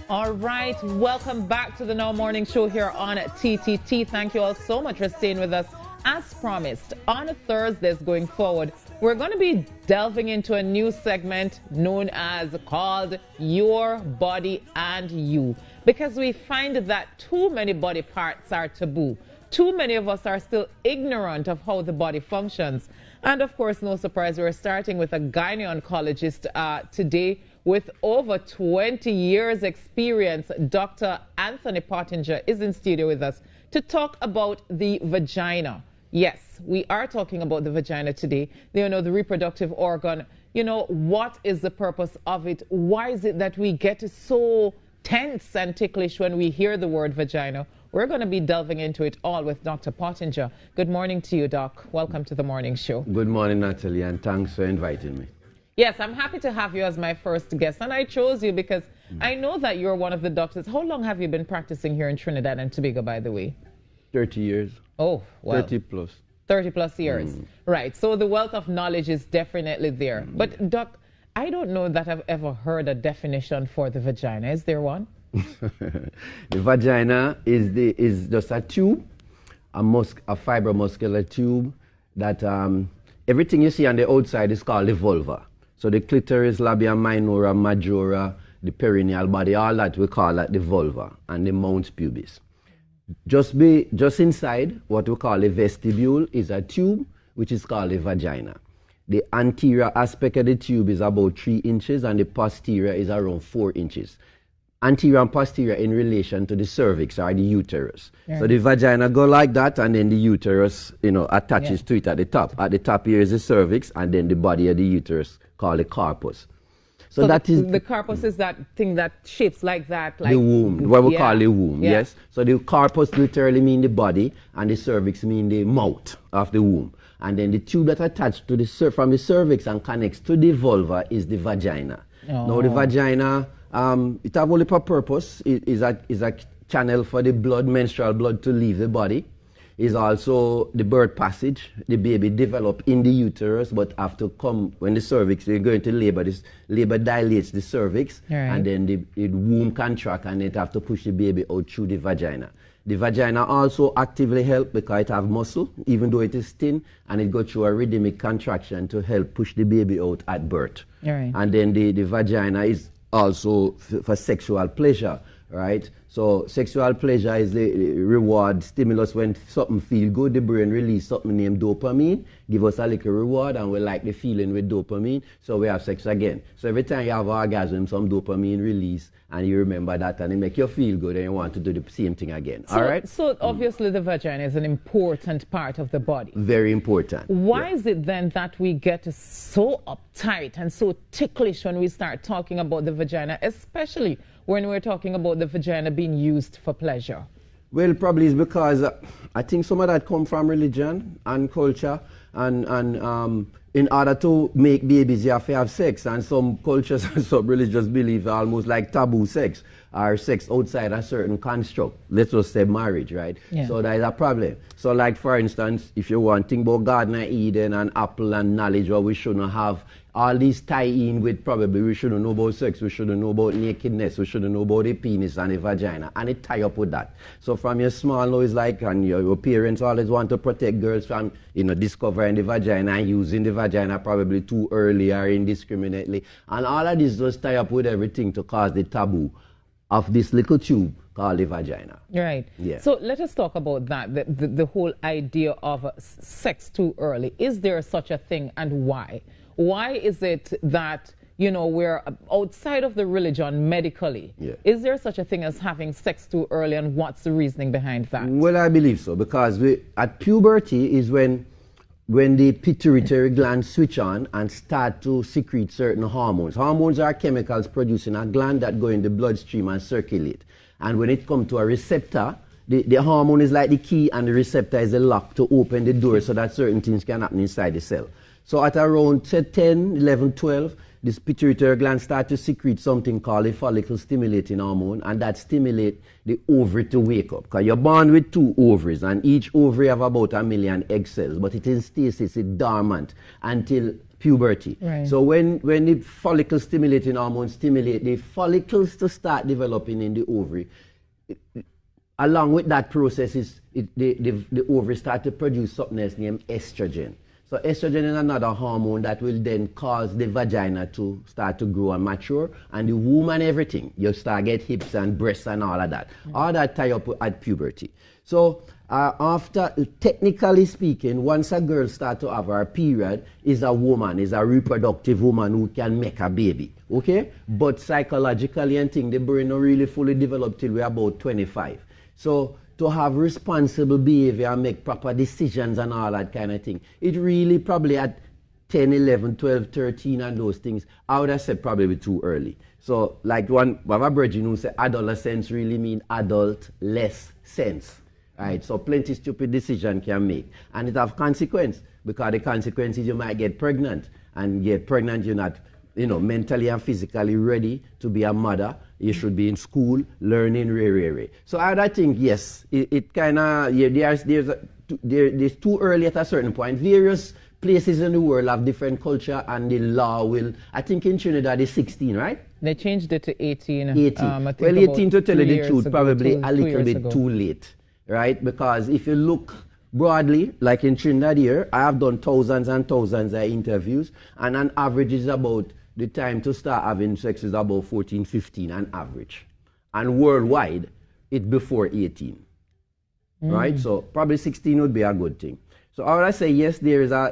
All right, welcome back to the Now Morning Show here on TTT. Thank you all so much for staying with us. As promised, on Thursdays going forward, we're going to be delving into a new segment known as called Your Body and You, because we find that too many body parts are taboo. Too many of us are still ignorant of how the body functions. And of course, no surprise, we're starting with a gyne-oncologist today with over 20 years experience. Dr. Anthony Pottinger is in studio with us to talk about the vagina. Yes, we are talking about the vagina today. You know, the reproductive organ. You know, what is the purpose of it? Why is it that we get so tense and ticklish when we hear the word vagina? We're going to be delving into it all with Dr. Pottinger. Good morning to you, Doc. Welcome to the morning show. Good morning, Natalie, and thanks for inviting me. Yes, I'm happy to have you as my first guest, and I chose you because I know that you're one of the doctors. How long have you been practicing here in Trinidad and Tobago, by the way? 30 years. Oh, well. 30 plus. 30 plus years. Right, so the wealth of knowledge is definitely there. But, Doc, I don't know that I've ever heard a definition for the vagina. Is there one? The vagina is just a tube, a fibromuscular tube that everything you see on the outside is called the vulva. So the clitoris, labia minora, majora, the perineal body, all that we call that the vulva, and the mons pubis. Just inside what we call a vestibule is a tube which is called a vagina. The anterior aspect of the tube is about 3 inches and the posterior is around 4 inches. Anterior and posterior in relation to the cervix or the uterus. Yeah. So the vagina go like that, and then the uterus, attaches to it at the top. At the top here is the cervix, and then the body of the uterus called the corpus. So that is the corpus is that thing that shapes like that, like the womb, what we call the womb. Yeah. Yes. So the corpus literally mean the body, and the cervix mean the mouth of the womb. And then the tube that attached to from the cervix and connects to the vulva is the vagina. Oh. Now the vagina, it have only for purpose. It is a channel for the blood, menstrual blood, to leave the body. Is also the birth passage. The baby develop in the uterus, but after when the cervix, you're going to labor. This labor dilates the cervix, right. And then the womb contract, and it have to push the baby out through the vagina. The vagina also actively help because it have muscle, even though it is thin, and it go through a rhythmic contraction to help push the baby out at birth. Right. And then the vagina is also for sexual pleasure, right? So sexual pleasure is the reward stimulus. When something feel good, the brain release something named dopamine, give us a little reward, and we like the feeling with dopamine, so we have sex again. So every time you have orgasm, some dopamine release, and you remember that, and it make you feel good, and you want to do the same thing again. All right? So obviously the vagina is an important part of the body. Very important. Why is it then that we get so uptight and so ticklish when we start talking about the vagina, especially when we're talking about the vagina being used for pleasure? Well, probably it's because I think some of that come from religion and culture, and in order to make babies, you have to have sex, and some cultures and some religious believe almost like taboo sex, or sex outside a certain construct. Let's just say marriage, right? Yeah. So that is a problem. So like, for instance, if you want to think about Garden of Eden and apple and knowledge, or we shouldn't have all these tie-in with probably we shouldn't know about sex, we shouldn't know about nakedness, we shouldn't know about the penis and the vagina, and it tie up with that. So from your small now, it's like, and your parents always want to protect girls from, discovering the vagina and using the vagina probably too early or indiscriminately. And all of this just tie up with everything to cause the taboo of this little tube called the vagina. Right. Yeah. So let us talk about that, the whole idea of sex too early. Is there such a thing, and why? Why is it that, we're outside of the religion medically? Yeah. Is there such a thing as having sex too early, and what's the reasoning behind that? Well, I believe so, because at puberty is when the pituitary gland switch on and start to secrete certain hormones. Hormones are chemicals produced in a gland that go in the bloodstream and circulate. And when it comes to a receptor, the hormone is like the key, and the receptor is the lock to open the door so that certain things can happen inside the cell. So at around 10, 11, 12, this pituitary gland starts to secrete something called a follicle stimulating hormone, and that stimulates the ovary to wake up. Because you're born with 2 ovaries, and each ovary have about 1 million egg cells, but it is in stasis, it's dormant, until puberty. Right. So when the follicle stimulating hormones stimulate the follicles to start developing in the ovary, along with that process the ovary start to produce something else named estrogen. So estrogen is another hormone that will then cause the vagina to start to grow and mature, and the womb and everything. You start get hips and breasts and all of that. All that tie up at puberty. So after, technically speaking, once a girl starts to have her period, is a woman, is a reproductive woman who can make a baby. Okay? But psychologically and things, the brain not really fully developed till we're about 25. So to have responsible behavior and make proper decisions and all that kind of thing, it really probably at 10, 11, 12, 13 and those things, I would have said probably be too early. So like one of our brethren who said adolescence really mean adult less sense. Right? So plenty stupid decision can make. And it have consequence, because the consequence is you might get pregnant, and get pregnant you're not mentally and physically ready to be a mother. You should be in school, learning, So I think, yes, it kind of, there's too early at a certain point. Various places in the world have different culture, and the law will, I think in Trinidad it's 16, right? They changed it to 18. 18. Well, 18 to tell you the truth, probably a little bit too late, right? Because if you look broadly, like in Trinidad here, I have done thousands and thousands of interviews, and on average is about the time to start having sex is about 14, 15 on average. And worldwide, it's before 18. Right? So probably 16 would be a good thing. So I would say, yes, there's a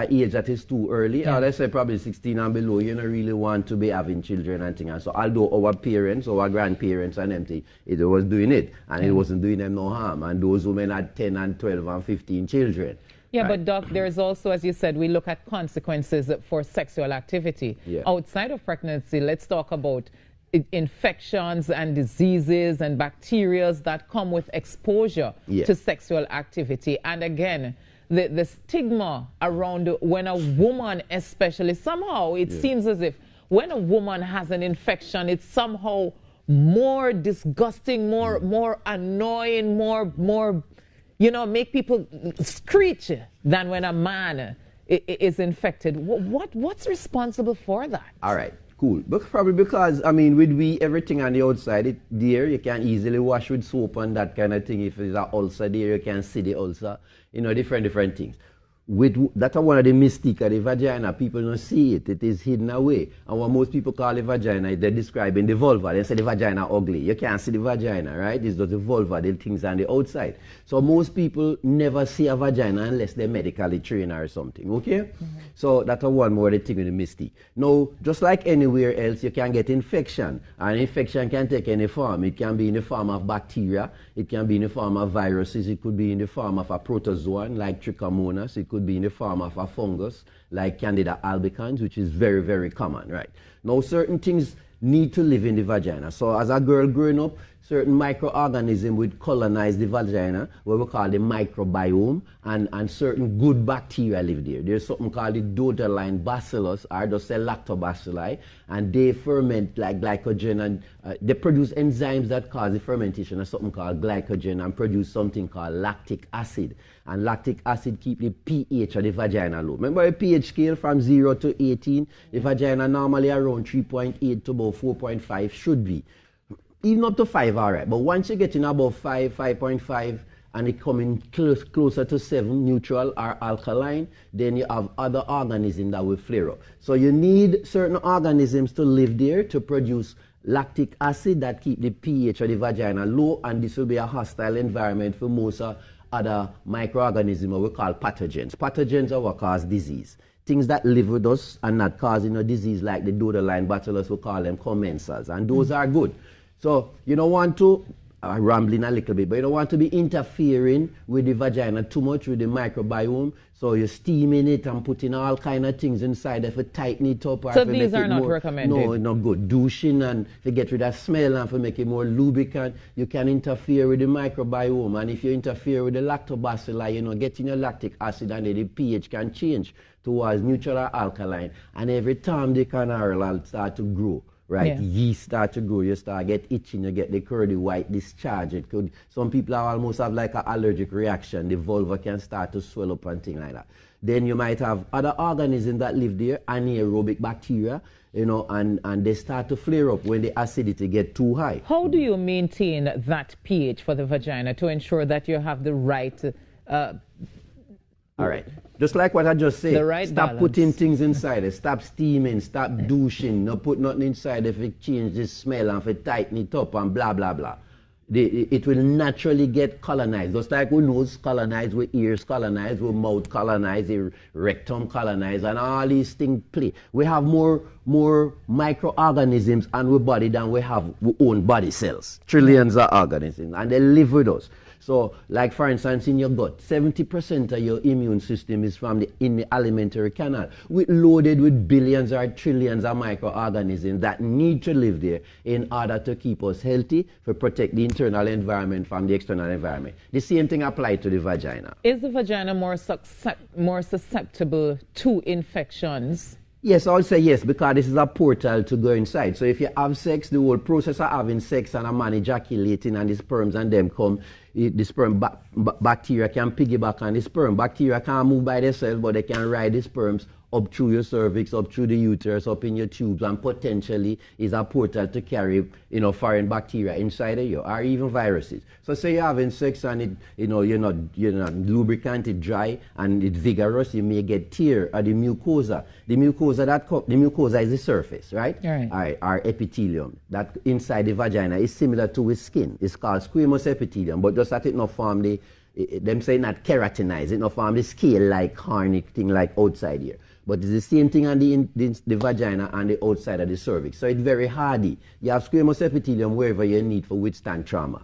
age that is too early. I would say probably 16 and below, you don't really want to be having children and things. So although our parents, our grandparents and them, it was doing it, and it wasn't doing them no harm. And those women had 10 and 12 and 15 children. Yeah, right? but Doc, there's also, as you said, we look at consequences for sexual activity. Yeah. Outside of pregnancy, let's talk about infections and diseases and bacteria that come with exposure to sexual activity. And again, the stigma around when a woman especially, somehow it seems as if when a woman has an infection, it's somehow more disgusting, more annoying, more make people screech than when a man is infected. What's responsible for that? All right, cool. But probably because, with everything on the outside, you can easily wash with soap and that kind of thing. If there's an ulcer there, you can see the ulcer, different things. That's one of the mystique of the vagina. People don't see it. It is hidden away. And what most people call the vagina, they're describing the vulva. They say the vagina ugly. You can't see the vagina, right? It's just the vulva, the things on the outside. So most people never see a vagina unless they're medically trained or something, okay? So that's one more the thing with the mystique. Now, just like anywhere else, you can get infection. And infection can take any form. It can be in the form of bacteria. It can be in the form of viruses. It could be in the form of a protozoan like trichomonas. It could be in the form of a fungus like Candida albicans, which is very, very common, right? Now, certain things need to live in the vagina. So as a girl growing up, certain microorganisms would colonize the vagina, what we call the microbiome, and certain good bacteria live there. There's something called the dotaline bacillus, or just say lactobacilli, and they ferment like glycogen, and they produce enzymes that cause the fermentation of something called glycogen and produce something called lactic acid. And lactic acid keep the pH of the vagina low. Remember a pH scale from 0 to 18? The vagina normally around 3.8 to about 4.5 should be. Even up to 5, all right. But once you get in above 5, 5.5, and it coming closer to 7, neutral or alkaline, then you have other organisms that will flare up. So you need certain organisms to live there to produce lactic acid that keep the pH of the vagina low, and this will be a hostile environment for most other microorganisms we call pathogens. Pathogens are what cause disease. Things that live with us and not causing a disease like the dotaline bacillus, we call them commensals, and those are good. So you don't want to, rambling a little bit, but you don't want to be interfering with the vagina too much with the microbiome. So you're steaming it and putting all kind of things inside if it tighten it up. Or so these are not recommended? No, not good. Douching and to get rid of smell and to make it more lubricant, you can interfere with the microbiome. And if you interfere with the lactobacilli, getting your lactic acid and the pH can change towards neutral or alkaline. And every time the canal will start to grow. right? Yeah. Yeast start to grow, you start get itching, you get the curdy white discharge. It could, some people almost have like an allergic reaction. The vulva can start to swell up and things like that. Then you might have other organisms that live there, anaerobic bacteria, you know, and they start to flare up when the acidity get too high. How do you maintain that pH for the vagina to ensure that you have the right all right. Just like what I just said, the right stop balance. putting things inside it. Stop steaming, stop douching, no put nothing inside if it change the smell and if it tighten it up and blah, blah, blah. It will naturally get colonized. Just like we nose colonized, with ears colonized, with mouth colonized, the rectum colonized, and all these things play. We have more microorganisms on our body than we have our own body cells. Trillions of organisms, and they live with us. So, like for instance, in your gut, 70% of your immune system is in the alimentary canal, loaded with billions or trillions of microorganisms that need to live there in order to keep us healthy, to protect the internal environment from the external environment. The same thing applies to the vagina. Is the vagina more susceptible to infections? Yes, I'll say yes, because this is a portal to go inside. So if you have sex, the whole process of having sex and a man ejaculating and the sperms and them come, the sperm bacteria can piggyback on the sperm. Bacteria can't move by themselves, but they can ride the sperms up through your cervix, up through the uterus, up in your tubes, and potentially is a portal to carry, you know, foreign bacteria inside of you, or even viruses. So say you're having sex and it, you know, you're not lubricant, it's dry and it's vigorous, you may get tear at the mucosa. The mucosa is the surface, right? Right. All right, our epithelium that inside the vagina is similar to with skin. It's called squamous epithelium, but just that it not form the, them say not keratinized, it not form the scale-like horny thing like outside here. But it's the same thing on the vagina and the outside of the cervix. So it's very hardy. You have squamous epithelium wherever you need for withstand trauma.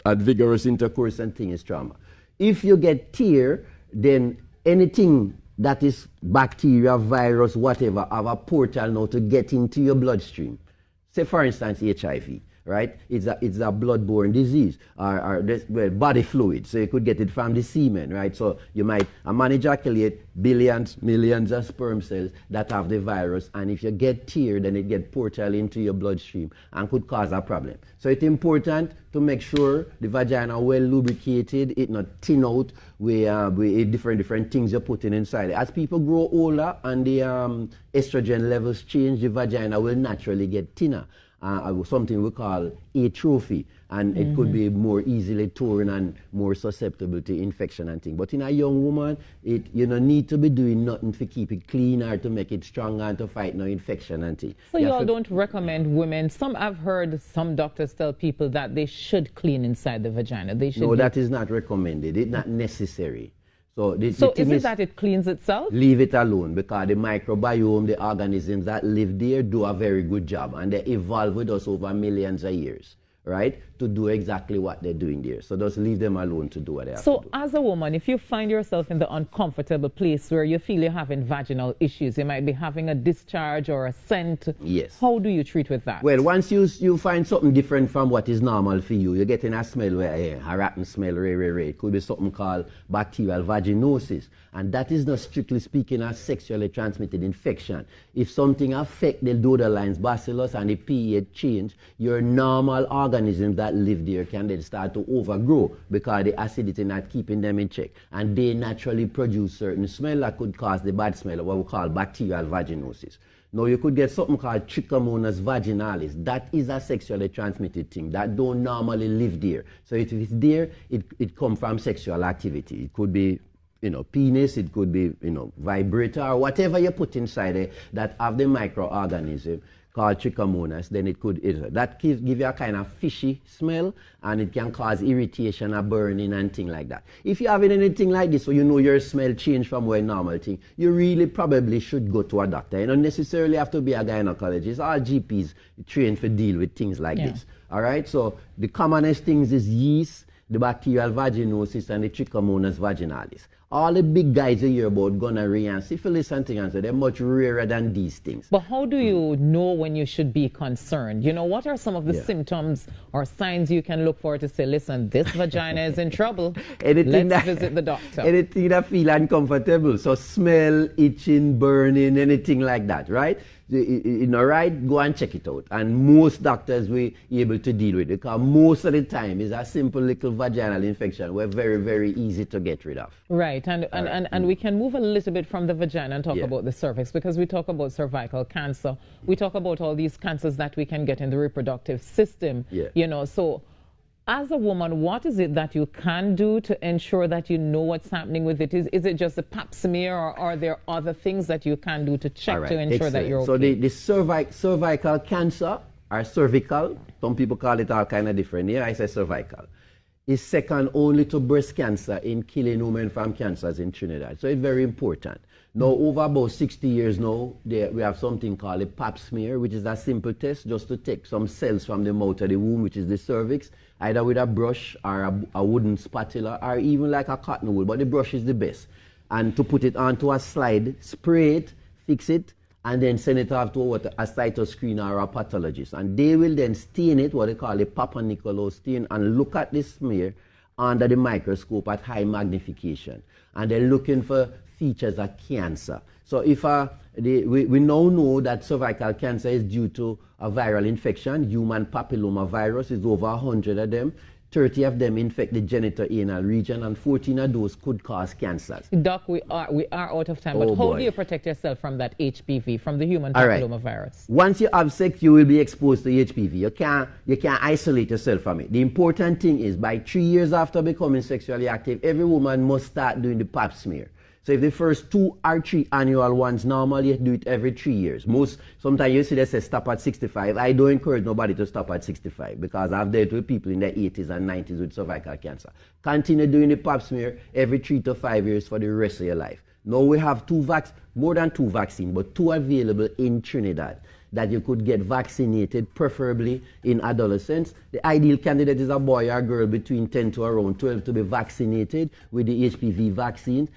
And vigorous intercourse and thing is trauma. If you get tear, then anything that is bacteria, virus, whatever, have a portal now to get into your bloodstream. Say for instance HIV. Right? It's a bloodborne disease or body fluid. So you could get it from the semen, right? So a man ejaculate billions, millions of sperm cells that have the virus, and if you get tear, then it get portal into your bloodstream and could cause a problem. So it's important to make sure the vagina well lubricated, it not thin out with different things you're putting inside. As people grow older and the estrogen levels change, the vagina will naturally get thinner. Something we call atrophy, and it could be more easily torn and more susceptible to infection and things. But in a young woman, you don't need to be doing nothing to keep it clean or to make it stronger and to fight no infection and things. So y'all don't recommend women, I've heard some doctors tell people that they should clean inside the vagina. They should. No, that is not recommended. It's not necessary. So is it that it cleans itself? Leave it alone, because the microbiome, the organisms that live there do a very good job, and they evolve with us over millions of years, right, to do exactly what they're doing there. So just leave them alone to do what they have to do. So as a woman, if you find yourself in the uncomfortable place where you feel you're having vaginal issues, you might be having a discharge or a scent. Yes. How do you treat with that? Well, once you find something different from what is normal for you, you're getting a smell where a rotten smell, it could be something called bacterial vaginosis. And that is not strictly speaking a sexually transmitted infection. If something affects the Dodderlines bacillus and the pH change, your normal organisms that live there can then start to overgrow because the acidity not keeping them in check. And they naturally produce certain smell that could cause the bad smell, what we call bacterial vaginosis. Now you could get something called Trichomonas vaginalis. That is a sexually transmitted thing that don't normally live there. So if it's there, it comes from sexual activity. It could be, you know, penis, it could be, you know, vibrator, or whatever you put inside it that have the microorganism called Trichomonas, then that give you a kind of fishy smell, and it can cause irritation or burning and things like that. If you're having anything like this, so you know your smell changed from a normal thing, you really probably should go to a doctor. You don't necessarily have to be a gynecologist. All GPs trained to deal with things like this. All right, so the commonest things is yeast, the bacterial vaginosis, and the Trichomonas vaginalis. All the big guys you hear about gonorrhea and syphilis and things, they're much rarer than these things. But how do you know when you should be concerned? You know, what are some of the symptoms or signs you can look for to say, listen, this vagina is in trouble, let's visit the doctor? Anything that feel uncomfortable, so smell, itching, burning, anything like that, right? right, go and check it out. And most doctors will be able to deal with it because most of the time it's a simple little vaginal infection. We're very, very easy to get rid of. Right, and we can move a little bit from the vagina and talk about the cervix, because we talk about cervical cancer. We talk about all these cancers that we can get in the reproductive system. You know, so as a woman, what is it that you can do to ensure that you know what's happening with it? Is it just a pap smear, or are there other things that you can do to check to ensure that you're okay? So the cervical cancer, or cervical, some people call it all kind of different. Here I say cervical, is second only to breast cancer in killing women from cancers in Trinidad. So it's very important. Now, over about 60 years now, we have something called a pap smear, which is a simple test just to take some cells from the mouth of the womb, which is the cervix, either with a brush or a wooden spatula, or even like a cotton wool, but the brush is the best. And to put it onto a slide, spray it, fix it, and then send it off to a cytoscreener or a pathologist. And they will then stain it, what they call a Papa Nicolau stain, and look at the smear under the microscope at high magnification. And they're looking for features of cancer. So if we now know that cervical cancer is due to a viral infection. Human papilloma virus is over 100 of them. 30 of them infect the genitoanal region, and 14 of those could cause cancers. Doc, we are out of time, but how do you protect yourself from that HPV, from the human papilloma virus? Once you have sex, you will be exposed to HPV. You can't isolate yourself from it. The important thing is, by 3 years after becoming sexually active, every woman must start doing the pap smear. So if the first 2 or 3 annual ones, normally you do it every 3 years. Sometimes you see they say stop at 65. I don't encourage nobody to stop at 65 because I've dealt with people in their 80s and 90s with cervical cancer. Continue doing the pap smear every 3 to 5 years for the rest of your life. Now we have more than 2 vaccines, but 2 available in Trinidad that you could get vaccinated, preferably in adolescence. The ideal candidate is a boy or girl between 10 to around 12 to be vaccinated with the HPV vaccine.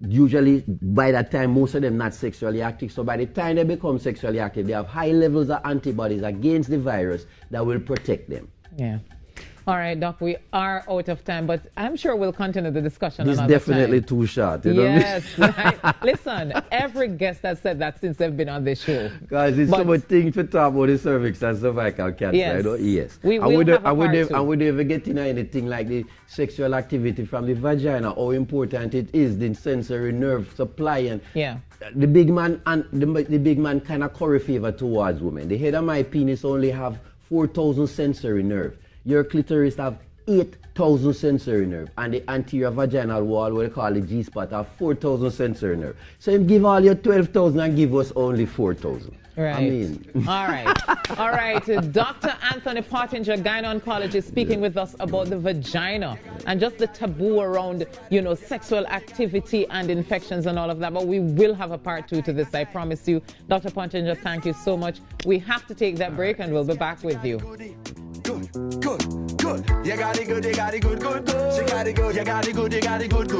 Usually, by that time, most of them not sexually active. So by the time they become sexually active, they have high levels of antibodies against the virus that will protect them. Yeah. All right, Doc, we are out of time, but I'm sure we'll continue the discussion another time. It's definitely too short. You yes. Listen, every guest has said that since they've been on this show. Guys, it's so much thing to talk about the cervix and cervical cancer. Yes. Yes. We will have a part two. And would ever get into anything like the sexual activity from the vagina, how important it is, the sensory nerve supply. And the big man kind of curry favor towards women. The head of my penis only have 4,000 sensory nerve. Your clitoris have 8,000 sensory nerve, and the anterior vaginal wall, what they call the G-spot, have 4,000 sensory nerve. So you give all your 12,000 and give us only 4,000. Right. I mean. All right. Dr. Anthony Pottinger, gynecologist, speaking with us about the vagina and just the taboo around, sexual activity and infections and all of that. But we will have a part 2 to this, I promise you. Dr. Pottinger, thank you so much. We have to take that break, and we'll be back with you. Good. You got it good, you got it good. She got it good, you got it good, you got it good.